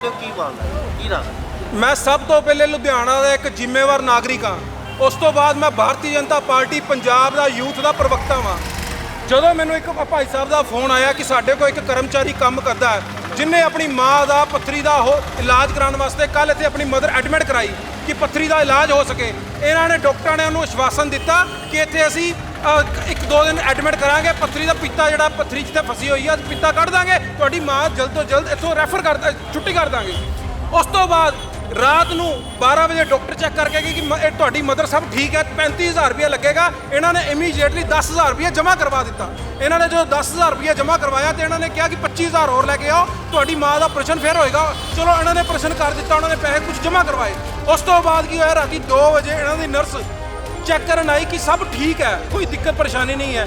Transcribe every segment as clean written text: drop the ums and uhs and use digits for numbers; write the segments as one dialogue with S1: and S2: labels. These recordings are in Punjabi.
S1: ਕੀ ਬਣਦਾ ਕੀ ਰੱਖ
S2: ਮੈਂ ਸਭ ਤੋਂ ਪਹਿਲੇ ਲੁਧਿਆਣਾ ਦਾ ਇੱਕ ਜ਼ਿੰਮੇਵਾਰ ਨਾਗਰਿਕ ਹਾਂ। ਉਸ ਤੋਂ ਬਾਅਦ ਮੈਂ ਭਾਰਤੀ ਜਨਤਾ ਪਾਰਟੀ ਪੰਜਾਬ ਦਾ ਯੂਥ ਦਾ ਪ੍ਰਵਕਤਾ ਹਾਂ। ਜਦੋਂ ਮੈਨੂੰ ਇੱਕ ਭਾਈ ਸਾਹਿਬ ਦਾ ਫੋਨ ਆਇਆ ਕਿ ਸਾਡੇ ਕੋਲ ਇੱਕ ਕਰਮਚਾਰੀ ਕੰਮ ਕਰਦਾ ਹੈ ਜਿਨਨੇ ਆਪਣੀ ਮਾਂ ਦਾ ਪੱਥਰੀ ਦਾ ਇਲਾਜ ਕਰਾਉਣ ਵਾਸਤੇ ਕੱਲ੍ਹ ਇੱਥੇ ਆਪਣੀ ਮਦਰ ਐਡਮਿਟ ਕਰਾਈ ਕਿ ਪੱਥਰੀ ਦਾ ਇਲਾਜ ਹੋ ਸਕੇ, ਇਹਨਾਂ ਨੇ ਡਾਕਟਰਾਂ ਨੇ ਉਹਨੂੰ ਆਸ਼ਵਾਸਨ ਦਿੱਤਾ ਕਿ ਇੱਥੇ ਅਸੀਂ 1-2 ਦਿਨ ਐਡਮਿਟ ਕਰਾਂਗੇ, ਪੱਥਰੀ ਦਾ ਪਿੱਤਾ ਜਿਹੜਾ ਪੱਥਰੀ 'ਚ ਤੇ ਫਸੀ ਹੋਈ ਆ ਪਿੱਤਾ ਕੱਢ ਦਾਂਗੇ, ਤੁਹਾਡੀ ਮਾਂ ਜਲਦ ਤੋਂ ਜਲਦ ਇੱਥੋਂ ਰੈਫਰ ਛੁੱਟੀ ਕਰ ਦਾਂਗੇ। ਉਸ ਤੋਂ ਬਾਅਦ ਰਾਤ ਨੂੰ 12 ਵਜੇ ਡਾਕਟਰ ਚੈੱਕ ਕਰਕੇ ਕਿ ਇਹ ਤੁਹਾਡੀ ਮਦਰ ਸਭ ਠੀਕ ਹੈ, 35,000 ਰੁਪਏ ਲੱਗੇਗਾ। ਇਹਨਾਂ ਨੇ ਇਮੀਡੀਏਟਲੀ 10,000 ਰੁਪਏ ਜਮ੍ਹਾਂ ਕਰਵਾ ਦਿੱਤਾ। ਇਹਨਾਂ ਨੇ ਜਦੋਂ 10,000 ਰੁਪਏ ਜਮ੍ਹਾਂ ਕਰਵਾਇਆ ਤੇ ਇਹਨਾਂ ਨੇ ਕਿਹਾ ਕਿ 25,000 ਹੋਰ ਲੈ ਕੇ ਆਓ, ਤੁਹਾਡੀ ਮਾਂ ਦਾ ਆਪਰੇਸ਼ਨ ਫਿਰ ਹੋਏਗਾ। ਚਲੋ ਇਹਨਾਂ ਨੇ ਆਪਰੇਸ਼ਨ ਕਰ ਦਿੱਤਾ, ਉਹਨਾਂ ਨੇ ਪੈਸੇ ਕੁਝ ਜਮ੍ਹਾਂ ਕਰਵਾਏ। ਉਸ ਤੋਂ ਬਾਅਦ ਕੀ ਹੋਇਆ, ਰਾਤੀ 2 ਵਜੇ ਇਹਨਾਂ ਦੀ ਨਰਸ ਚੈੱਕ ਕਰਨ ਆਈ ਕਿ ਸਭ ਠੀਕ ਹੈ, ਕੋਈ ਦਿੱਕਤ ਪਰੇਸ਼ਾਨੀ ਨਹੀਂ ਹੈ।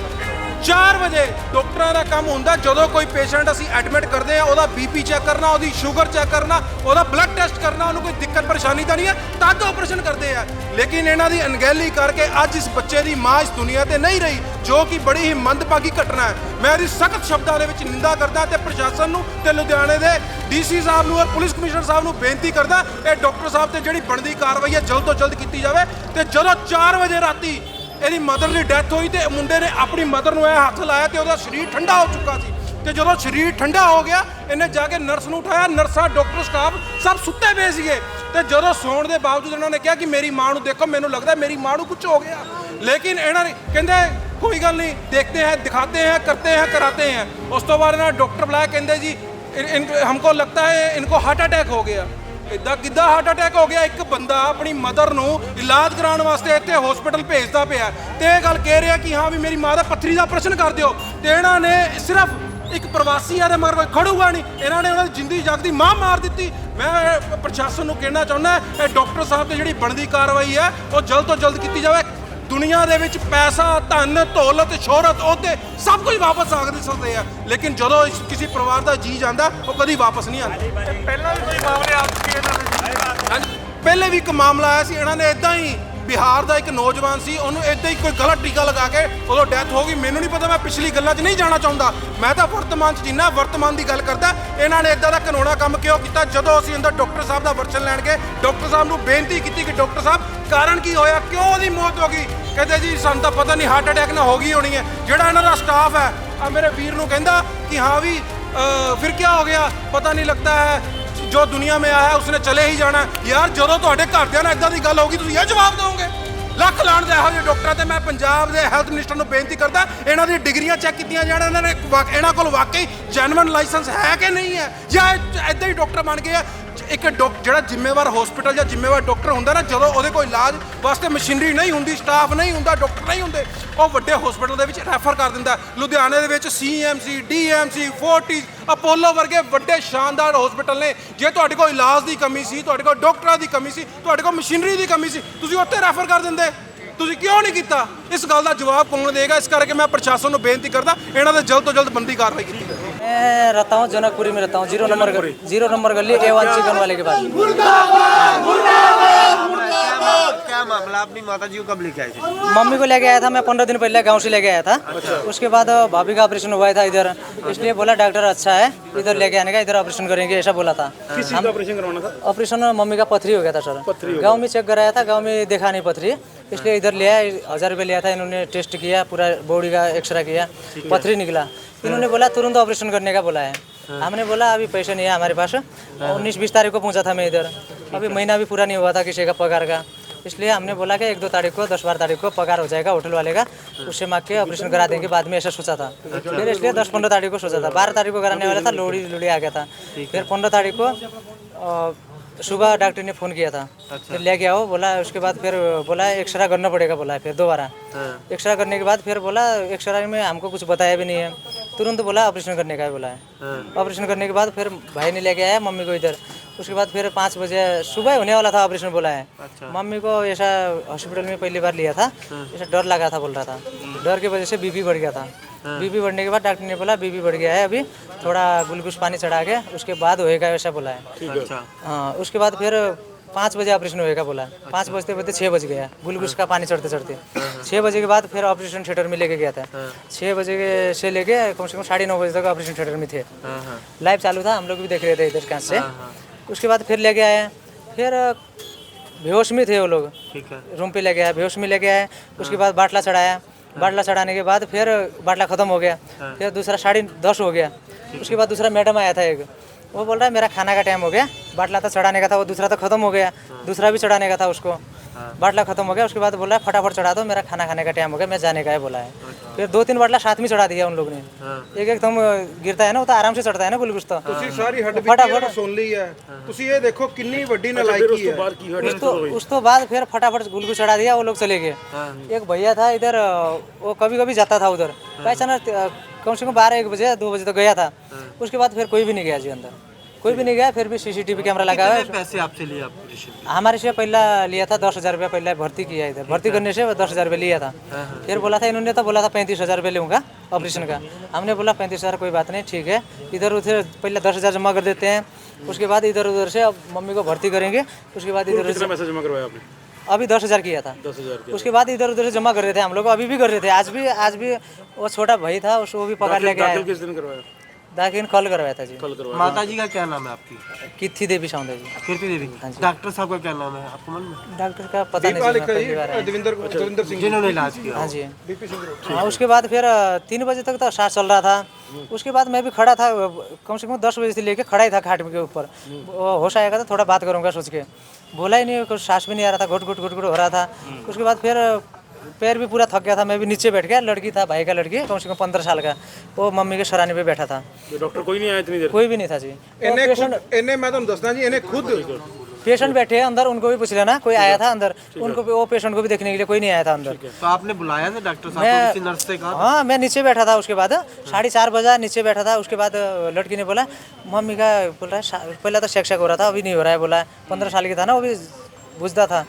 S2: 4 ਵਜੇ ਡਾਕਟਰਾਂ ਦਾ ਕੰਮ ਹੁੰਦਾ, ਜਦੋਂ ਕੋਈ ਪੇਸ਼ੈਂਟ ਅਸੀਂ ਐਡਮਿਟ ਕਰਦੇ ਆ ਉਹਦਾ ਬੀਪੀ ਚੈੱਕ ਕਰਨਾ, ਉਹਦੀ ਸ਼ੂਗਰ ਚੈੱਕ ਕਰਨਾ, ਉਹਦਾ ਬਲੱਡ ਟੈਸਟ ਕਰਨਾ, ਉਹਨੂੰ ਕੋਈ ਦਿੱਕਤ ਪਰੇਸ਼ਾਨੀ ਤਾਂ ਨਹੀਂ ਹੈ, ਤਦ ਆਪਰੇਸ਼ਨ ਕਰਦੇ ਆ। ਲੇਕਿਨ ਇਹਨਾਂ ਦੀ ਅਣਗਹਿਲੀ ਕਰਕੇ ਅੱਜ ਇਸ ਬੱਚੇ ਦੀ ਮਾਂ ਇਸ ਦੁਨੀਆ ਤੇ ਨਹੀਂ ਰਹੀ, ਜੋ ਕਿ ਬੜੀ ਹੀ ਮੰਦਭਾਗੀ ਘਟਨਾ ਹੈ। ਮੈਂ ਇਹਦੀ ਸਖਤ ਸ਼ਬਦਾਂ ਦੇ ਵਿੱਚ ਨਿੰਦਾ ਕਰਦਾ ਤੇ ਪ੍ਰਸ਼ਾਸਨ ਨੂੰ ਤੇ ਲੁਧਿਆਣੇ ਦੇ ਡੀਸੀ ਸਾਹਿਬ ਨੂੰ ਔਰ ਪੁਲਿਸ ਕਮਿਸ਼ਨਰ ਸਾਹਿਬ ਨੂੰ ਬੇਨਤੀ ਕਰਦਾ ਇਹ ਡਾਕਟਰ ਸਾਹਿਬ ਤੇ ਜਿਹੜੀ ਬਣਦੀ ਕਾਰਵਾਈ ਹੈ ਜਲਦ ਤੋਂ ਜਲਦ ਕੀਤੀ ਜਾਵੇ। ਤੇ ਜਦੋਂ 4 ਵਜੇ ਰਾਤੀ ਇਹਦੀ ਮਦਰ ਦੀ ਡੈਥ ਹੋਈ ਤੇ ਮੁੰਡੇ ਨੇ ਆਪਣੀ ਮਦਰ ਨੂੰ ਇਹ ਹੱਥ ਲਾਇਆ ਤੇ ਉਹਦਾ ਸਰੀਰ ਠੰਡਾ ਹੋ ਚੁੱਕਾ ਸੀ। ਤੇ ਜਦੋਂ ਸਰੀਰ ਠੰਡਾ ਹੋ ਗਿਆ ਇਹਨੇ ਜਾ ਕੇ ਨਰਸ ਨੂੰ ਉਠਾਇਆ, ਨਰਸਾਂ ਡਾਕਟਰ ਸਟਾਫ ਸਭ ਸੁੱਤੇ ਪਏ ਸੀਗੇ। ਤੇ ਜਦੋਂ ਸੌਣ ਦੇ ਬਾਵਜੂਦ ਇਹਨਾਂ ਨੇ ਕਿਹਾ ਕਿ ਮੇਰੀ ਮਾਂ ਨੂੰ ਦੇਖੋ, ਮੈਨੂੰ ਲੱਗਦਾ ਮੇਰੀ ਮਾਂ ਨੂੰ ਕੁਝ ਹੋ ਗਿਆ। ਲੇਕਿਨ ਇਹਨਾਂ ਨੇ ਕਹਿੰਦੇ ਕੋਈ ਗੱਲ ਨਹੀਂ, ਦੇਖते हैं, दिखाते हैं, करते हैं, कराते हैं। ਉਸ ਤੋਂ ਬਾਅਦ ਇਹਨਾਂ ਡਾਕਟਰ ਬੁਲਾਇਆ, ਕਹਿੰਦੇ ਜੀ हमको लगता है इनको हार्ट अटैक हो गया। ਇੱਦਾਂ ਕਿੱਦਾਂ ਹਾਰਟ ਅਟੈਕ ਹੋ ਗਿਆ? ਇੱਕ ਬੰਦਾ ਆਪਣੀ ਮਦਰ ਨੂੰ ਇਲਾਜ ਕਰਾਉਣ ਵਾਸਤੇ ਇੱਥੇ ਹਸਪੀਟਲ ਭੇਜਦਾ ਪਿਆ ਤੇ ਇਹ ਗੱਲ ਕਹਿ ਰਿਹਾ ਕਿ ਹਾਂ ਵੀ ਮੇਰੀ ਮਾਂ ਦਾ ਪੱਥਰੀ ਦਾ ਆਪਰੇਸ਼ਨ ਕਰ ਦਿਓ। ਤੇ ਇਹਨਾਂ ਨੇ ਸਿਰਫ ਇੱਕ ਪ੍ਰਵਾਸੀਆਂ ਦੇ ਮਗਰ ਖੜੂਗਾ ਨਹੀਂ, ਇਹਨਾਂ ਨੇ ਉਹਨਾਂ ਦੀ ਜਿੰਦੀ ਜਾਗਦੀ ਮਾਂ ਮਾਰ ਦਿੱਤੀ। ਮੈਂ ਪ੍ਰਸ਼ਾਸਨ ਨੂੰ ਕਹਿਣਾ ਚਾਹੁੰਦਾ ਇਹ ਡਾਕਟਰ ਸਾਹਿਬ ਤੇ ਜਿਹੜੀ ਬਣਦੀ ਕਾਰਵਾਈ ਹੈ ਉਹ ਜਲਦ ਤੋਂ ਜਲਦ ਕੀਤੀ ਜਾਵੇ। ਦੁਨੀਆ ਦੇ ਵਿੱਚ ਪੈਸਾ, ਧਨ, ਦੌਲਤ, ਸ਼ੋਹਰਤ, ਅਹੁਦੇ ਸਭ ਕੁਝ ਵਾਪਸ ਆ ਸਕਦੇ ਆ, ਲੇਕਿਨ ਜਦੋਂ ਕਿਸੇ ਪਰਿਵਾਰ ਦਾ ਜੀ ਜਾਂਦਾ ਉਹ ਕਦੀ ਵਾਪਸ ਨਹੀਂ ਆਉਂਦਾ। ਪਹਿਲਾਂ ਵੀ ਕੋਈ ਮਾਮਲੇ ਆ ਚੁੱਕੇ ਇਹਨਾਂ ਦੇ? ਪਹਿਲੇ ਵੀ ਇੱਕ ਮਾਮਲਾ ਆਇਆ ਸੀ, ਇਹਨਾਂ ਨੇ ਇਦਾਂ ਹੀ ਬਿਹਾਰ ਦਾ ਇੱਕ ਨੌਜਵਾਨ ਸੀ, ਉਹਨੂੰ ਇਦਾਂ ਹੀ ਕੋਈ ਗਲਤ ਟੀਕਾ ਲਗਾ ਕੇ ਉਦੋਂ ਡੈਥ ਹੋ ਗਈ। ਮੈਨੂੰ ਨਹੀਂ ਪਤਾ, ਮੈਂ ਪਿਛਲੀ ਗੱਲਾਂ 'ਚ ਨਹੀਂ ਜਾਣਾ ਚਾਹੁੰਦਾ, ਮੈਂ ਤਾਂ ਵਰਤਮਾਨ 'ਚ ਜਿੰਨਾ ਵਰਤਮਾਨ ਦੀ ਗੱਲ ਕਰਦਾ। ਇਹਨਾਂ ਨੇ ਇਦਾਂ ਦਾ ਕਾਨੂੰਨਾ ਕੰਮ ਕਿਉਂ ਕੀਤਾ? ਜਦੋਂ ਅਸੀਂ ਅੰਦਰ ਡਾਕਟਰ ਸਾਹਿਬ ਦਾ ਵਰਚਨ ਲੈਣ ਗਏ, ਡਾਕਟਰ ਸਾਹਿਬ ਨੂੰ ਬੇਨਤੀ ਕੀਤੀ ਕਿ ਡਾਕਟਰ ਸਾਹਿਬ ਕਾਰਨ ਕੀ ਹੋਇਆ, ਕਿਉਂ ਉਹਦੀ ਮੌਤ ਹੋ ਗਈ? ਕਹਿੰਦੇ ਜੀ ਸਾਨੂੰ ਤਾਂ ਪਤਾ ਨਹੀਂ, ਹਾਰਟ ਅਟੈਕ ਨਾਲ ਹੋ ਗਈ ਹੋਣੀ ਹੈ। ਜਿਹੜਾ ਇਹਨਾਂ ਦਾ ਸਟਾਫ ਹੈ ਆ ਮੇਰੇ ਵੀਰ ਨੂੰ ਕਹਿੰਦਾ ਕਿ हाँ भी फिर क्या हो गया, पता नहीं लगता है जो दुनिया में आया है उसने चले ही जाना। यार ਜਦੋਂ ਤੁਹਾਡੇ ਘਰਦਿਆਂ ਨਾਲ ਇਦਾਂ ਦੀ ਗੱਲ ਹੋਊਗੀ ਤੁਸੀਂ ਇਹ ਜਵਾਬ ਦਿਓਗੇ? ਲੱਖ ਲਾਣ ਦੇ ਇਹੋ ਜਿਹੇ ਡਾਕਟਰਾਂ ਤੇ ਮੈਂ ਪੰਜਾਬ ਦੇ ਹੈਲਥ ਮਿਨਿਸਟਰ ਨੂੰ ਬੇਨਤੀ ਕਰਦਾ ਇਹਨਾਂ ਦੀ ਡਿਗਰੀਆਂ ਚੈੱਕ ਕੀਤੀਆਂ ਜਾਣ, ਇਹਨਾਂ ਕੋਲ ਵਾਕਈ ਜੈਨੂਇਨ ਲਾਇਸੈਂਸ ਹੈ ਕਿ ਨਹੀਂ ਹੈ, ਜਾਂ ਇਦਾਂ ਹੀ ਡਾਕਟਰ ਬਣ ਗਏ ਆ। ਇੱਕ ਜਿਹੜਾ ਜ਼ਿੰਮੇਵਾਰ ਹਸਪੀਟਲ ਜਾਂ ਜ਼ਿੰਮੇਵਾਰ ਡਾਕਟਰ ਹੁੰਦਾ ਨਾ, ਜਦੋਂ ਉਹਦੇ ਕੋਈ ਇਲਾਜ ਵਾਸਤੇ ਮਸ਼ੀਨਰੀ ਨਹੀਂ ਹੁੰਦੀ, ਸਟਾਫ ਨਹੀਂ ਹੁੰਦਾ, ਡਾਕਟਰ ਨਹੀਂ ਹੁੰਦੇ, ਉਹ ਵੱਡੇ ਹਸਪੀਟਲ ਦੇ ਵਿੱਚ ਰੈਫਰ ਕਰ ਦਿੰਦਾ। ਲੁਧਿਆਣੇ ਦੇ ਵਿੱਚ CMC, DMC, ਫੋਰਟਿਸ, ਅਪੋਲੋ ਵਰਗੇ ਵੱਡੇ ਸ਼ਾਨਦਾਰ ਹਸਪੀਟਲ ਨੇ। ਜੇ ਤੁਹਾਡੇ ਕੋਲ ਇਲਾਜ ਦੀ ਕਮੀ ਸੀ, ਤੁਹਾਡੇ ਕੋਲ ਡਾਕਟਰਾਂ ਦੀ ਕਮੀ ਸੀ, ਤੁਹਾਡੇ ਕੋਲ ਮਸ਼ੀਨਰੀ ਦੀ ਕਮੀ ਸੀ, ਤੁਸੀਂ ਉੱਥੇ ਰੈਫਰ ਕਰ ਦਿੰਦੇ। ਤੁਸੀਂ ਕਿਉਂ ਨਹੀਂ ਕੀਤਾ? ਇਸ ਗੱਲ ਦਾ ਜਵਾਬ ਕੌਣ ਦੇਗਾ? ਇਸ ਕਰਕੇ ਮੈਂ ਪ੍ਰਸ਼ਾਸਨ ਨੂੰ ਬੇਨਤੀ ਕਰਦਾ ਇਹਨਾਂ ਦੇ ਜਲਦ ਤੋਂ ਜਲਦ ਬੰਦੀ ਕਾਰਵਾਈ ਕੀਤੀ ਜਾਵੇ।
S3: मैं रहता हूँ जनकपुरी में रहता हूँ, 0 नंबर गली A1 चिकन वाले के पास।
S1: क्या मामला? अपनी माता जी को कब लेके आए थे?
S3: मम्मी को लेके आया था मैं 15 दिन पहले, गांव से लेके आया था। उसके बाद भाभी का ऑपरेशन हुआ था इधर, इसलिए बोला डॉक्टर अच्छा है इधर लेके आने का, इधर ऑपरेशन करेंगे ऐसा बोला था।
S2: किस चीज़ का ऑपरेशन करवाना था?
S3: ऑपरेशन मम्मी का पथरी हो गया था सर, गाँव में चेक कराया था, गाँव में देखा नहीं पथरी, इसलिए इधर ले आया। 1000 रुपये लिया था, इन्होंने टेस्ट किया, पूरा बॉडी का एक्सरे किया, पथरी निकला। इन्होंने बोला तुरंत ऑपरेशन करने का बोला है। हमने बोला अभी पैसे नहीं है हमारे पास। 19-20 तारीख को पहुंचा था मैं इधर, अभी महीना भी पूरा नहीं हुआ था किसी का पगार का, इसलिए हमने बोला कि 1-2 तारीख को, 10-12 तारीख को पगार हो जाएगा होटल वाले का, उससे मांग के ऑपरेशन करा देंगे बाद में, ऐसा सोचा था। फिर इसलिए 10-15 तारीख को सोचा था, 12 तारीख को कराने वाला था, लोड़ी आ गया था। फिर 15 तारीख को सुबह डॉक्टर ने फ़ोन किया था, फिर ले गया वो, बोला उसके बाद फिर बोला एक्सरा करना पड़ेगा बोला, फिर दोबारा एक्सरा करने के बाद फिर बोला एक्सरा में हमको कुछ बताया भी नहीं है, तुरंत बोला ऑपरेशन करने का बोला है। ऑपरेशन करने के बाद फिर भाई ने लेके आया मम्मी को इधर, उसके बाद फिर 5 बजे सुबह होने वाला था ऑपरेशन बोला है। मम्मी को ऐसा हॉस्पिटल में पहली बार लिया था, ऐसा डर लगा था बोल रहा था, डर की वजह से बीपी बढ़ गया था। बीपी बढ़ने के बाद डॉक्टर ने बोला बीपी बढ़ गया है, अभी थोड़ा ग्लूकोज पानी चढ़ा के उसके बाद होएगा ऐसा बोला है। हाँ, उसके बाद फिर 5 बजे ऑपरेशन होएगा बोला। 5 बजते बजते 6 बज गया, ग्लूकोज का पानी चढ़ते चढ़ते 6 बजे के बाद फिर ऑपरेशन थिएटर में लेके गया था। 6 बजे से लेके कम से कम 9:30 बजे तक ऑपरेशन थिएटर में थे। लाइव चालू था, हम लोग भी देख रहे थे इधर कांच से। उसके बाद फिर लेके आए, फिर बेहोश में थे वो लोग,
S1: ठीक है।
S3: रूम पे लेके आए, बेहोश में लेके आए। उसके बाद बाटला चढ़ाया, बाटला चढ़ाने के बाद फिर बाटला ख़त्म हो गया, फिर दूसरा 10:30 हो गया। उसके बाद दूसरा मैडम आया था एक, वो बोल रहा है मेरा खाना का टाइम हो गया, बाटला तो चढ़ाने का था, वो दूसरा तो ख़त्म हो गया, दूसरा भी चढ़ाने का था उसको, बाटला ख़त्म हो गया। उसके बाद बोल रहा है फटाफट चढ़ा दो, मेरा खाना खाने का टाइम हो गया, मैं जाने का है बोला है। फिर 2-3 बाटला साथ में चढ़ा दिया उन लोग ने, एक एकदम गिरता है ना, वो तो आराम से चढ़ता है ना गुलगुश तो।
S2: ਤੁਸੀਂ ਸਾਰੀ ਹੱਡ ਸੁਣ ਲਈ ਹੈ, ਤੁਸੀਂ ਇਹ ਦੇਖੋ ਕਿੰਨੀ ਵੱਡੀ ਨਲਾਇਕੀ ਹੈ।
S3: उस तो बाद फिर फटाफट गुलगुश चढ़ा दिया, वो लोग चले गए। एक भैया था इधर, वो कभी कभी जाता था उधर, पहचाना कम से कम 12-1 बजे 2 बजे तक गया था। उसके बाद फिर कोई भी नहीं गया जी अंदर, कोई भी नहीं गया। फिर भी CCTV कैमरा लगा हुआ है।
S1: पैसे आपसे लिए ऑपरेशन?
S3: हमारे से पहला लिया था 10,000 रुपया, पहले भर्ती किया इधर, भर्ती करने से 10,000 रुपया लिया था। फिर बोला था इन्होंने, तो बोला था 35,000 रुपये लूँगा ऑपरेशन का। हमने बोला 35,000 कोई बात नहीं, ठीक है, इधर उधर पहले 10,000 जमा कर देते हैं, उसके बाद इधर उधर से अब मम्मी को भर्ती करेंगे। उसके बाद इधर उधर
S2: पैसा जमा करवाया आपने?
S3: अभी 10,000 किया था।
S2: 10,000
S3: उसके बाद इधर उधर से जमा कर रहे थे हम लोग, अभी भी कर रहे थे, आज भी वो छोटा भाई था, उसको भी पकड़ लेके आया।
S2: किस दिन करवाया?
S3: दाखिल कल करवाया था जी।
S2: कल करवाया।
S1: माता जी का क्या नाम है आपकी?
S3: कीर्ति देवी सौंदर्य जी।
S1: कीर्ति देवी। डॉक्टर साहब का क्या नाम है आपको मालूम है?
S3: डॉक्टर का पता नहीं, मैं पहली बार आया।
S2: दविंदर सिंह
S1: जिन्होंने इलाज किया।
S3: हाँ जी। हाँ, उसके बाद फिर 3 बजे तक तो सांस चल रहा था। उसके बाद मैं भी खड़ा था, कम से कम 10 बजे से लेके खड़ा ही था खाट के ऊपर। होश आएगा तो थोड़ा बात करूँगा सोच के, बोला ही नहीं, कुछ सांस भी नहीं आ रहा था, घुट घुट घुट घुट हो रहा था। उसके बाद फिर पैर भी पूरा थक गया था, मैं भी नीचे बैठ गया। लड़की था, भाई का लड़की, कम से कम 15 साल का, वो मम्मी के सराहने पे बैठा था।
S2: डॉक्टर कोई नहीं आया इतनी देर?
S3: कोई भी नहीं था जी।
S2: ਇਹਨੇ ਮੈਂ ਤੁਹਾਨੂੰ ਦੱਸਦਾ ਜੀ, ਇਹਨੇ ਖੁਦ
S3: पेशेंट बैठे हैं अंदर, उनको भी पूछ लेना, कोई आया था अंदर, उनको भी, वो पेशेंट को भी देखने के लिए कोई नहीं आया था अंदर।
S1: तो आपने बुलाया था डॉक्टर साहब को, किसी नर्स से कहा?
S3: हाँ, मैं नीचे बैठा था। उसके बाद 4:30 बजे नीचे बैठा था। उसके बाद लड़की ने बोला, मम्मी का बोल रहा है, पहले तो शेक हो रहा था, अभी नहीं हो रहा है बोला। 15 साल की था ना, वो भी बुझता था।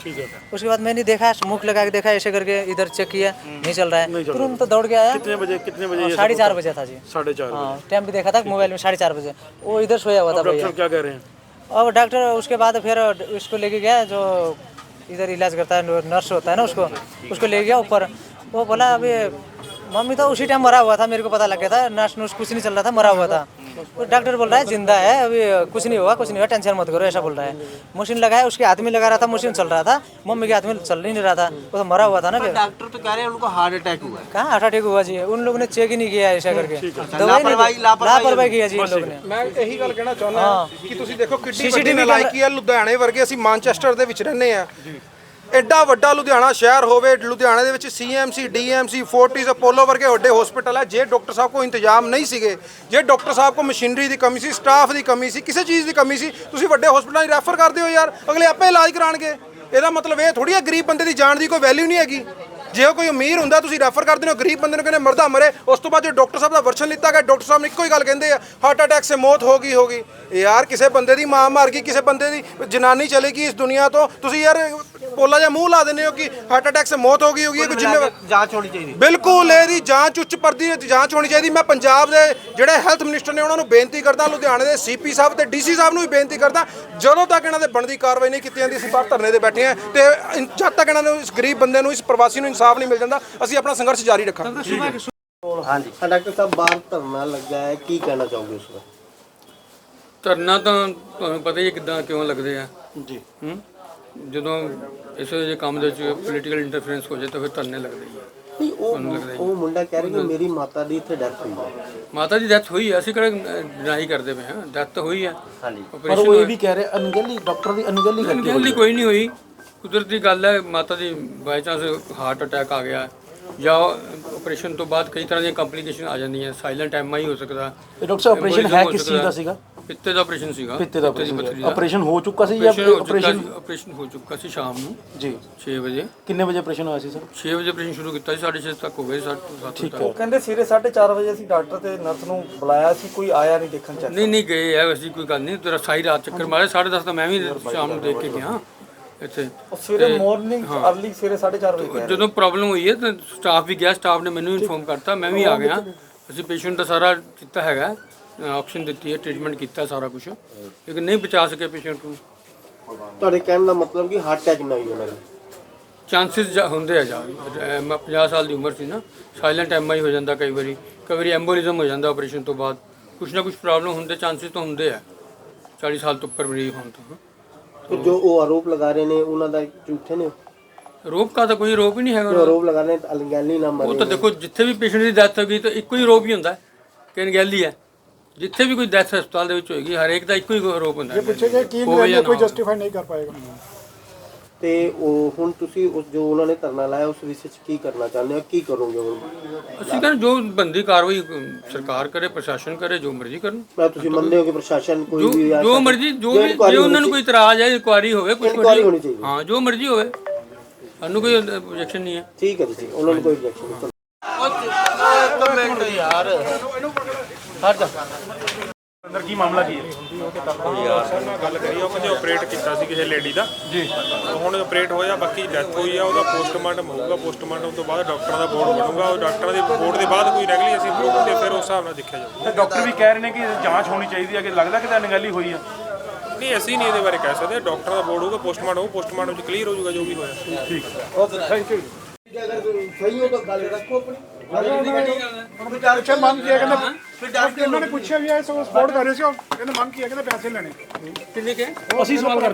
S3: उसके बाद मैंने देखा, मुख लगा के देखा, ऐसे करके इधर चेक किया, नहीं चल रहा है, तुरंत तो दौड़ के आया।
S2: कितने बजे?
S3: 4:30 बजे था जी।
S2: 4:30
S3: हाँ, टाइम भी देखा था मोबाइल में, 4:30 बजे। वो इधर सोया हुआ था भैया।
S2: डॉक्टर क्या कह रहे हैं?
S3: अब डॉक्टर उसके बाद फिर उसको लेके गया, जो इधर इलाज करता है, नर्स होता है ना, उसको ले गया ऊपर। वो बोला अभी मम्मी तो उसी टाइम मरा हुआ था, मेरे को पता लग गया था, नर्स कुछ नहीं चल रहा था, मरा हुआ था। वो डॉक्टर बोल रहा है जिंदा है, अभी कुछ नहीं होगा, कुछ नहीं होगा, टेंशन मत करो, ऐसा बोल रहा है। मशीन लगाया, उसके हाथ में लगा रहा था, मशीन चल रहा था, मम्मी के हाथ में चल ही नहीं रहा था, वो तो मरा हुआ था ना।
S1: डॉक्टर तो कह रहे हैं उनको हार्ट अटैक हुआ है।
S3: कहाँ हार्ट अटैक हुआ जी? उन लोगों ने चेक ही नहीं किया ऐसा करके, लापरवाही किया जी इन लोगों ने।
S2: ਮੈਂ ਇਹੀ ਗੱਲ ਕਹਿਣਾ ਚਾਹੁੰਦਾ ਕਿ ਤੁਸੀਂ ਦੇਖੋ ਕਿੱਡੀ ਵੱਡੀ ਨਲਾਇਕੀ ਹੈ। ਲੁਧਿਆਣੇ ਵਰਗੇ, ਅਸੀਂ ਮਾਨਚੈਸਟਰ ਦੇ ਵਿੱਚ ਰਹਿੰਦੇ ਆ, ਐਡਾ ਵੱਡਾ ਲੁਧਿਆਣਾ ਸ਼ਹਿਰ ਹੋਵੇ, ਲੁਧਿਆਣੇ ਦੇ ਵਿੱਚ CMC, DMC, ਫੋਰਟਿਸ, ਅਪੋਲੋ ਵਰਗੇ ਵੱਡੇ ਹਸਪੀਟਲ ਹੈ। ਜੇ ਡਾਕਟਰ ਸਾਹਿਬ ਕੋ ਇੰਤਜ਼ਾਮ ਨਹੀਂ ਸੀਗੇ, ਜੇ ਡਾਕਟਰ ਸਾਹਿਬ ਕੋ ਮਸ਼ੀਨਰੀ ਦੀ ਕਮੀ ਸੀ, ਸਟਾਫ ਦੀ ਕਮੀ ਸੀ, ਕਿਸੇ ਚੀਜ਼ ਦੀ ਕਮੀ ਸੀ, ਤੁਸੀਂ ਵੱਡੇ ਹਸਪੀਟਲਾਂ 'ਚ ਰੈਫਰ ਕਰਦੇ ਹੋ ਯਾਰ, ਅਗਲੇ ਆਪੇ ਇਲਾਜ ਕਰਾਉਣਗੇ। ਇਹਦਾ ਮਤਲਬ ਇਹ ਥੋੜੀ ਹੈ ਗਰੀਬ ਬੰਦੇ ਦੀ ਜਾਨ ਦੀ ਕੋਈ ਵੈਲਿਊ ਨਹੀਂ ਹੈਗੀ। ਜੇ ਕੋਈ ਅਮੀਰ ਹੁੰਦਾ ਤੁਸੀਂ ਰੈਫਰ ਕਰਦੇ ਹੋ, ਗਰੀਬ ਬੰਦੇ ਨੂੰ ਕਹਿੰਦੇ ਮਰਦਾ ਮਰੇ। ਉਸ ਤੋਂ ਬਾਅਦ ਜੋ ਡਾਕਟਰ ਸਾਹਿਬ ਦਾ ਵਰਸ਼ਨ ਲਿੱਤਾ ਗਿਆ, ਡਾਕਟਰ ਸਾਹਿਬ ਨੇ ਇੱਕੋ ਹੀ ਗੱਲ ਕਹਿੰਦੇ ਆ, ਹਾਰਟ ਅਟੈਕ ਸੇ ਮੌਤ ਹੋ ਗਈ। ਯਾਰ ਕਿਸੇ ਬੰਦੇ ਦੀ ਮਾਂ ਮਰ ਗਈ, ਕਿਸੇ ਬੰਦੇ ਦੀ ਜਨਾਨੀ ਚਲੇ ਗਈ ਇਸ ਦੁਨੀਆ ਤੋਂ, ਤੁਸੀਂ ਯਾਰ ਪੋਲਾ ਜਿਹਾ ਮੂੰਹ ਲਾ ਦਿੰਦੇ ਹੋ ਕਿ ਹਾਰਟ ਅਟੈਕ ਸੇ ਮੌਤ ਹੋ ਗਈ ਹੋਗੀ। ਕੋਈ ਜ਼ਿੰਮੇਵਾਰ
S1: ਜਾਂਚ ਹੋਣੀ ਚਾਹੀਦੀ।
S2: ਬਿਲਕੁਲ ਇਹਦੀ ਜਾਂਚ ਉੱਚ ਪਰਦੀ ਜਾਂਚ ਹੋਣੀ ਚਾਹੀਦੀ। ਮੈਂ ਪੰਜਾਬ ਦੇ ਜਿਹੜੇ ਹੈਲਥ ਮਿਨਿਸਟਰ ਨੇ ਉਹਨਾਂ ਨੂੰ ਬੇਨਤੀ ਕਰਦਾ, ਲੁਧਿਆਣੇ ਦੇ CP ਸਾਹਿਬ ਤੇ DC ਸਾਹਿਬ ਨੂੰ ਵੀ ਬੇਨਤੀ ਕਰਦਾ, ਜਦੋਂ ਤੱਕ ਇਹਨਾਂ ਦੇ ਬਣਦੀ ਕਾਰਵਾਈ ਨਹੀਂ ਕੀਤੀ ਜਾਂਦੀ, ਅਸੀਂ ਬਾਹਰ ਧਰਨੇ ਦੇ ਬੈਠੇ ਹਾਂ ਤੇ ਜਦ ਤੱਕ ਇਹਨਾਂ ਨੂੰ, ਇਸ ਗਰੀਬ ਬੰਦੇ ਨੂੰ, ਇਸ ਪ੍ਰਵਾਸੀ ਨੂੰ ਇਨਸਾਫ ਨਹੀਂ ਮਿਲ ਜਾਂਦਾ, ਅਸੀਂ ਆਪਣਾ ਸੰਘਰਸ਼ ਜਾਰੀ ਰੱਖਾਂਗੇ।
S1: हाँ जी डॉक्टर साहब, बाहर धरना लगा है, की कहना चाहोगे उस पर?
S4: ਧਰਨਾ ਤਾਂ ਤੁਹਾਨੂੰ ਪਤਾ ਹੀ ਹੈ ਕਿੱਦਾਂ ਕਿਉਂ ਲੱਗਦੇ ਆ
S2: ਜੀ।
S4: ਜਦੋਂ ਇਸ ਜਿਹੇ ਕੰਮ ਦੇ ਵਿੱਚ ਪੋਲੀਟੀਕਲ ਇੰਟਰਫੇਰੈਂਸ ਹੋ ਜਾਏ ਤਾਂ ਫਿਰ ਧਰਨੇ ਲੱਗਦੇ ਹੀ ਆ।
S1: ਨਹੀਂ, ਉਹ ਮੁੰਡਾ ਕਹਿ ਰਿਹਾ ਕਿ ਮੇਰੀ ਮਾਤਾ ਦੀ ਇੱਥੇ ਡੈਥ ਹੋਈ ਹੈ।
S4: ਮਾਤਾ ਦੀ ਡੈਥ ਹੋਈ ਹੈ, ਅਸੀਂ ਕਿਹੜਾ ਡਿਨਾਈ ਕਰਦੇ ਪਏ ਹਾਂ, ਡੈਥ ਤਾਂ ਹੋਈ ਹੈ।
S1: ਹਾਂਜੀ,
S5: ਪਰ ਉਹ ਇਹ ਵੀ ਕਹਿ ਰਿਹਾ ਅਣਗਹਿਲੀ, ਡਾਕਟਰ ਦੀ ਅਣਗਹਿਲੀ ਕਰਕੇ
S4: ਅਣਗਹਿਲੀ ਕੋਈ ਨਹੀਂ ਹੋਈ, ਕੁਦਰਤੀ ਗੱਲ ਹੈ। ਮਾਤਾ ਦੀ ਬਾਈ ਚਾਂਸ ਹਾਰਟ ਅਟੈਕ ਆ ਗਿਆ ਜਾਂ ਆਪਰੇਸ਼ਨ ਤੋਂ ਬਾਅਦ ਕਈ ਤਰ੍ਹਾਂ ਦੀਆਂ ਕੰਪਲਿਕੇਸ਼ਨ ਆ ਜਾਂਦੀਆਂ, ਸਾਇਲੈਂਟ MI ਹੋ ਸਕਦਾ।
S5: ਡਾਕਟਰ ਸਾਹਿਬ ਆਪਰੇਸ਼ਨ ਹੈ ਕਿਸ ਚੀਜ਼ ਦਾ ਸੀਗਾ?
S4: ਪਿੱਤੇ ਦਾ ਆਪਰੇਸ਼ਨ ਸੀਗਾ।
S5: ਪਿੱਤੇ ਦਾ ਆਪਰੇਸ਼ਨ ਹੋ ਚੁੱਕਾ ਸੀ ਜਾਂ
S4: ਆਪਰੇਸ਼ਨ ਹੋ ਚੁੱਕਾ ਸੀ ਸ਼ਾਮ ਨੂੰ
S5: ਜੀ
S4: 6 ਵਜੇ।
S5: ਕਿੰਨੇ ਵਜੇ ਆਪਰੇਸ਼ਨ ਹੋਇਆ ਸੀ ਸਰ?
S4: 6 ਵਜੇ ਆਪਰੇਸ਼ਨ ਸ਼ੁਰੂ ਕੀਤਾ ਸੀ, 6:30 ਤੱਕ ਹੋ ਗਏ, 7
S5: ਠੀਕ
S4: ਤੱਕ।
S5: ਹੈ।
S6: ਕਹਿੰਦੇ ਸਵੇਰੇ 4:30 ਵਜੇ ਅਸੀਂ ਡਾਕਟਰ ਤੇ ਨਰਸ ਨੂੰ ਬੁਲਾਇਆ ਸੀ, ਕੋਈ ਆਇਆ ਨਹੀਂ ਦੇਖਣ ਚੱਕ।
S4: ਨਹੀਂ ਗਏ ਐ, ਵੈਸੀ ਕੋਈ ਗੱਲ ਨਹੀਂ। ਤੇਰਾ ਸਾਰੀ ਰਾਤ ਚੱਕਰ ਮਾਰੇ, 10:30 ਤਾਂ ਮੈਂ ਵੀ ਸ਼ਾਮ ਨੂੰ ਦੇਖ ਕੇ ਗਿਆ ਇੱਥੇ।
S6: ਸਵੇਰੇ ਮਾਰਨਿੰਗ ਅਰਲੀ ਸਵੇਰੇ 4:30 ਵਜੇ
S4: ਜਦੋਂ ਪ੍ਰੋਬਲਮ ਹੋਈ ਹੈ ਤਾਂ ਸਟਾਫ ਵੀ ਗਿਆ, ਸਟਾਫ ਨੇ ਮੈਨੂੰ ਇਨਫੋਰਮ ਕਰਤਾ, ਮੈਂ ਵੀ ਆ ਗਿਆ। ਅਸੀਂ ਪੇਸ਼ੈਂਟ ਦਾ ਸਾਰਾ ਕੀਤਾ ਹੈਗਾ, ਆਕਸੀਜਨ ਦਿੱਤੀ ਹੈ, ਟ੍ਰੀਟਮੈਂਟ ਕੀਤਾ ਸਾਰਾ ਕੁਝ, ਲੇਕਿਨ ਨਹੀਂ ਬਚਾ ਸਕੇ ਪੇਸ਼ੈਂਟ ਨੂੰ।
S1: ਤੁਹਾਡੇ ਕਹਿਣ ਦਾ ਮਤਲਬ ਕਿ ਹਾਰਟ ਅਟੈਕ ਨਾ ਹੋਈ ਉਹਨਾਂ ਨੂੰ?
S4: ਚਾਂਸਿਸ ਹੁੰਦੇ ਆ ਜਾ 50 ਸਾਲ ਦੀ ਉਮਰ ਸੀ ਨਾ, ਸਾਇਲੈਂਟ MI ਹੋ ਜਾਂਦਾ ਕਈ ਵਾਰੀ ਐਂਬੋਲਿਜ਼ਮ ਹੋ ਜਾਂਦਾ ਆਪਰੇਸ਼ਨ ਤੋਂ ਬਾਅਦ, ਕੁਛ ਨਾ ਕੁਛ ਪ੍ਰੋਬਲਮ ਹੁੰਦੇ, ਚਾਂਸਿਸ ਤਾਂ ਹੁੰਦੇ ਆ। 40 ਸਾਲ ਤੋਂ ਉੱਪਰ ਮਰੀਜ਼ ਹੋਣ ਤੋਂ।
S1: ਤੇ ਜੋ ਉਹ ਆਰੋਪ ਲਗਾ ਰਹੇ ਨੇ ਉਹਨਾਂ ਦਾ ਝੂਠੇ ਨੇ
S4: ਰੋਪ का ਤਾਂ ਕੋਈ ਰੋਪ ਹੀ ਨਹੀਂ ਹੈਗਾ।
S1: ਜੋ ਆਰੋਪ ਲਗਾ ਰਹੇ ਨੇ ਅਣਗਹਿਲੀ ਨਾਲ
S4: ਉਹ
S1: ਮਰੇ
S4: ਤਾਂ ਦੇਖੋ ਜਿੱਥੇ ਵੀ ਪੇਸ਼ੈਂਟ ਦੀ ਡੈਥ ਹੋ ਗਈ ਤਾਂ ਇੱਕੋ ਹੀ ਰੋਪ ਹੀ ਹੁੰਦਾ ਕਿ ਅਣਗਹਿਲੀ ਹੈ। ਜਿੱਥੇ ਵੀ ਕੋਈ ਡੈਥ ਹਸਪਤਾਲ ਦੇ ਵਿੱਚ ਹੋਏਗੀ ਹਰੇਕ ਦਾ ਇੱਕੋ ਹੀ ਰੋਪ ਹੁੰਦਾ।
S7: ਪੁੱਛੇਗਾ ਕੀ ਨਹੀਂ ਕੋਈ ਜਸਟੀਫਾਈ ਨਹੀਂ ਕਰ ਪਾਏਗਾ।
S1: ਤੇ ਉਹ ਹੁਣ ਤੁਸੀਂ ਉਸ ਜੋ ਉਹਨਾਂ ਨੇ ਧਰਨਾ ਲਾਇਆ ਉਸ ਵਿਸ਼ੇ 'ਚ ਕੀ ਕਰਨਾ ਚਾਹੁੰਦੇ ਹੋ ਕੀ ਕਰੋਗੇ ਹੁਣ
S4: ਅਸੀਂ ਕਹਿੰਦੇ ਜੋ ਬੰਦੀ ਕਾਰਵਾਈ ਸਰਕਾਰ ਕਰੇ, ਪ੍ਰਸ਼ਾਸਨ ਕਰੇ, ਜੋ ਮਰਜ਼ੀ ਕਰਨ।
S1: ਮੈਂ ਤੁਸੀਂ ਮੰਨਦੇ ਹੋ ਕਿ ਪ੍ਰਸ਼ਾਸਨ ਕੋਈ ਵੀ
S4: ਜੋ ਮਰਜ਼ੀ ਜੋ ਵੀ ਜੇ ਉਹਨਾਂ ਨੂੰ ਕੋਈ ਇਤਰਾਜ਼ ਹੈ, ਇਨਕੁਆਰੀ ਹੋਵੇ, ਕੁਝ
S1: ਇਨਕੁਆਰੀ ਹੋਣੀ ਚਾਹੀਦੀ
S4: ਹਾਂ ਜੋ ਮਰਜ਼ੀ ਹੋਵੇ, ਸਾਨੂੰ ਕੋਈ ਓਬਜੈਕਸ਼ਨ ਨਹੀਂ ਹੈ।
S1: ਠੀਕ ਹੈ ਜੀ ਠੀਕ ਉਹਨਾਂ ਨੂੰ ਕੋਈ objection ਨਹੀਂ
S5: ਅੰਦਰ ਕੀ ਮਾਮਲਾ ਕੀ ਹੈ?
S8: ਸਰ ਨਾਲ ਗੱਲ ਕਰੀ ਉਹ ਕਹਿੰਦੇ ਆਪਰੇਟ ਕੀਤਾ ਸੀ ਕਿਸੇ ਲੇਡੀ ਦਾ ਜੀ। ਹੁਣ ਆਪਰੇਟ ਹੋਇਆ, ਬਾਕੀ ਡੈਥ ਹੋਈ ਆ, ਉਹਦਾ ਪੋਸਟਮਾਰਟਮ ਹੋਊਗਾ। ਪੋਸਟਮਾਰਟਮ ਤੋਂ ਬਾਅਦ ਡਾਕਟਰਾਂ ਦਾ ਬੋਰਡ ਬਣੂਗਾ। ਉਹ ਡਾਕਟਰਾਂ ਦੇ ਬੋਰਡ ਦੇ ਬਾਅਦ ਕੋਈ ਰੈਗੂਲਰ ਅਸੀਂ ਪ੍ਰੂਵ ਹੁੰਦੇ ਫਿਰ ਉਸ ਹਿਸਾਬ ਨਾਲ ਦੇਖਿਆ ਜਾਊਗਾ।
S5: ਡਾਕਟਰ ਵੀ ਕਹਿ ਰਹੇ ਨੇ ਕਿ ਜਾਂਚ ਹੋਣੀ ਚਾਹੀਦੀ ਹੈ ਕਿ ਲੱਗਦਾ ਕਿ ਅਣਗਹਿਲੀ ਹੋਈ ਆ।
S8: ਨਹੀਂ ਅਸੀਂ ਨਹੀਂ ਇਹਦੇ ਬਾਰੇ ਕਹਿ ਸਕਦੇ। ਡਾਕਟਰਾਂ ਦਾ ਬੋਰਡ ਹੋਊਗਾ, ਪੋਸਟਮਾਰਟਮ ਹੋਊ, ਪੋਸਟਮਾਰਟਮ 'ਚ ਕਲੀਅਰ ਹੋ ਜਾਊਗਾ ਜੋ ਵੀ ਹੋਇਆ।
S5: ਠੀਕ
S1: ਓਕੇ ਥੈਂਕ ਯੂ ਅਗਰ ਸਹੀ ਹੋ ਤਾਂ ਗੱਲ ਰੱਖੋ ਆਪਣੀ
S7: ਪੁੱਛਿਆ ਮੰਗ ਕੀ ਹੈ ਕਹਿੰਦੇ ਇਹਨਾਂ ਨੇ ਪੁੱਛਿਆ ਵੀ ਹੈ ਸੋ ਸਪੋਰਟ ਕਰ ਰਹੇ ਸੀ ਉਹ ਕਹਿੰਦੇ ਮੰਗ ਕੀ ਹੈ ਕਹਿੰਦੇ ਪੈਸੇ ਲੈਣੇ।
S4: ਕਿੰਨੇ ਕੇ
S5: ਅਸੀਂ ਸਵਾਲ ਕਰਦੇ